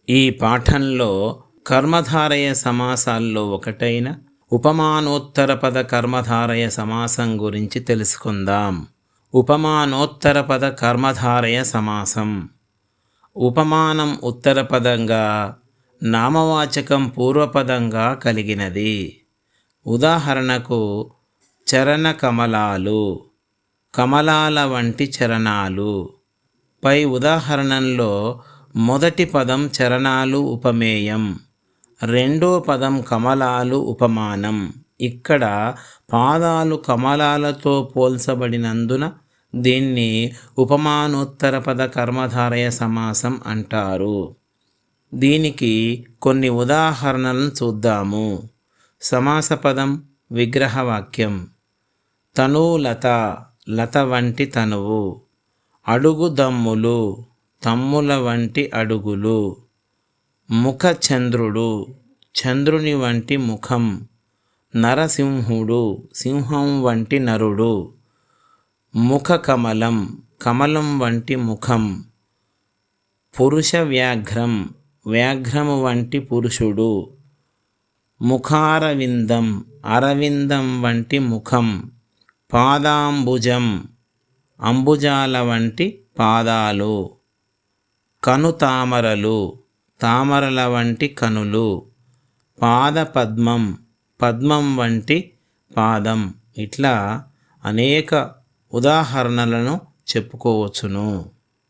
ఈ పాఠంలో కర్మధారయ సమాసాల్లో ఒకటైన ఉపమానోత్తర పద కర్మధారయ సమాసం గురించి తెలుసుకుందాం. ఉపమానోత్తర పద కర్మధారయ సమాసం. ఉపమానం ఉత్తరపదంగా, నామవాచకం పూర్వపదంగా కలిగినది. ఉదాహరణకు చరణ కమలాలు, కమలాల వంటి చరణాలు. పై ఉదాహరణలో మొదటి పదం చరణాలు ఉపమేయం, రెండో పదం కమలాలు ఉపమానం. ఇక్కడ పాదాలు కమలాలతో పోల్చబడినందున దీన్ని ఉపమానోత్తర పద కర్మధారయ సమాసం అంటారు. దీనికి కొన్ని ఉదాహరణలను చూద్దాము. సమాస పదం విగ్రహవాక్యం. తనూలత, లత వంటి తనువు. అడుగు దమ్ములు, తమ్ముల వంటి అడుగులు. ముఖ చంద్రుడు, చంద్రుని వంటి ముఖం. నరసింహుడు, సింహం వంటి నరుడు. ముఖ కమలం, కమలం వంటి ముఖం. పురుష వ్యాఘ్రం, వ్యాఘ్రము వంటి పురుషుడు. ముఖారవిందం, అరవిందం వంటి ముఖం. పాదాంబుజం, అంబుజాల వంటి పాదాలు. కనుతామరలు, తామరల వంటి కనులు. పాదపద్మం, పద్మం వంటి పాదం. ఇట్లా అనేక ఉదాహరణలను చెప్పుకోవచ్చును.